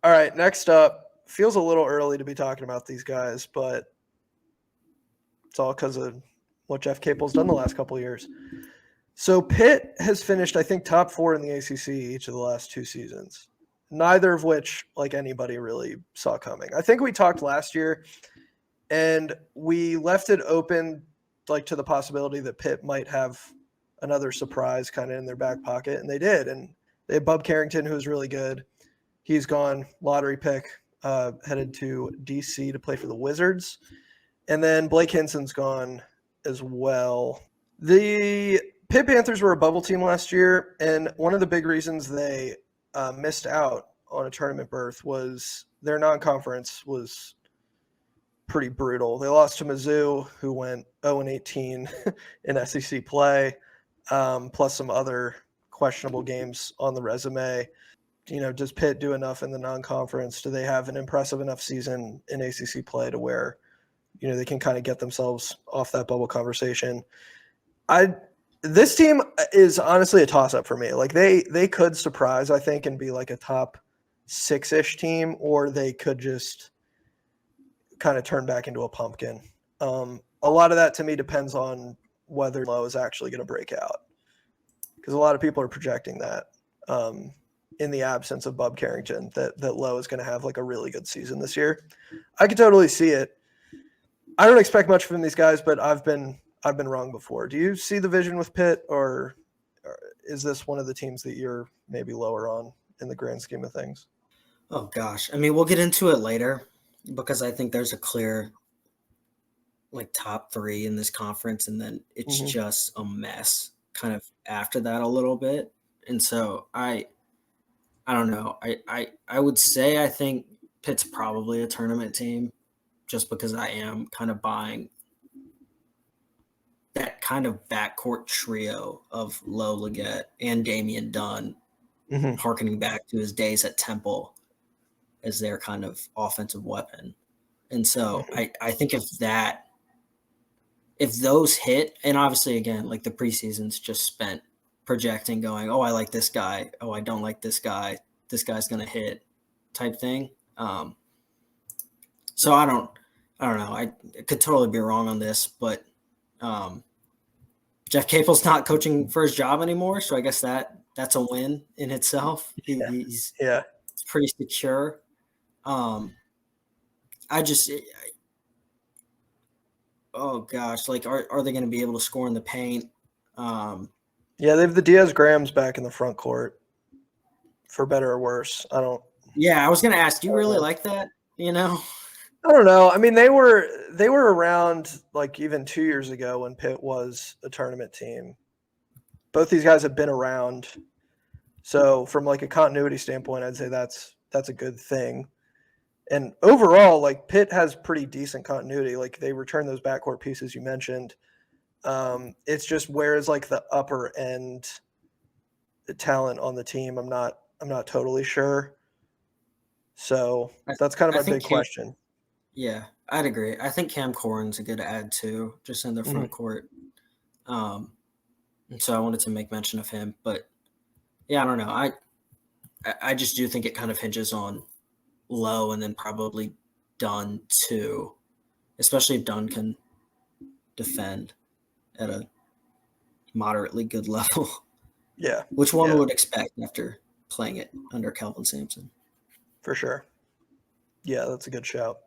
All right, next up, feels a little early to be talking about these guys, but it's all because of what Jeff Capel's done the last couple of years. So Pitt has finished, I think, top 4 in the ACC each of the last 2 seasons, neither of which like anybody really saw coming. I think we talked last year, and we left it open like to the possibility that Pitt might have another surprise kind of in their back pocket, and they did. And they had Bub Carrington, who was really good. He's gone, lottery pick, headed to DC to play for the Wizards. And then Blake Hinson's gone as well. The Pitt Panthers were a bubble team last year, and one of the big reasons they missed out on a tournament berth was their non-conference was pretty brutal. They lost to Mizzou, who went 0-18 in SEC play, plus some other questionable games on the resume. Does Pitt do enough in the non-conference? Do they have an impressive enough season in ACC play to where, they can kind of get themselves off that bubble conversation? This team is honestly a toss-up for me. Like they could surprise, I think, and be like a top 6-ish team, or they could just kind of turn back into a pumpkin. A lot of that to me depends on whether Lowe is actually going to break out, because a lot of people are projecting that. In the absence of Bub Carrington, that Lowe is going to have like a really good season this year. I could totally see it. I don't expect much from these guys, but I've been wrong before. Do you see the vision with Pitt, or is this one of the teams that you're maybe lower on in the grand scheme of things? Oh gosh, I mean, we'll get into it later because I think there's a clear like top 3 in this conference, and then it's just a mess kind of after that a little bit. And so I don't know. I would say I think Pitt's probably a tournament team, just because I am kind of buying that kind of backcourt trio of Lowe, Leggett, and Damian Dunn, harkening back to his days at Temple as their kind of offensive weapon. And so I think if those hit, and obviously again, like the preseason's just spent projecting, going, oh, I like this guy, oh, I don't like this guy, this guy's gonna hit type thing. So I don't know. I could totally be wrong on this, but Jeff Capel's not coaching for his job anymore, so I guess that's a win in itself. He's pretty secure. Oh gosh, like are they going to be able to score in the paint? They have the Diaz-Grahams back in the front court, for better or worse. I was going to ask, do you really like that? I don't know. I mean, they were around like even 2 years ago when Pitt was a tournament team. Both these guys have been around. So from like a continuity standpoint, I'd say that's a good thing. And overall, like Pitt has pretty decent continuity. Like they return those backcourt pieces you mentioned. It's just where is like the upper end talent on the team? I'm not totally sure. So that's kind of my big question. Yeah, I'd agree. I think Cam Corrin's a good add too, just in the front court. And so I wanted to make mention of him, but yeah, I don't know. I just do think it kind of hinges on Lowe and then probably Dunn too, especially if Dunn can defend at a moderately good level. Yeah. Which one would expect after playing it under Kelvin Sampson. For sure. Yeah, that's a good shout.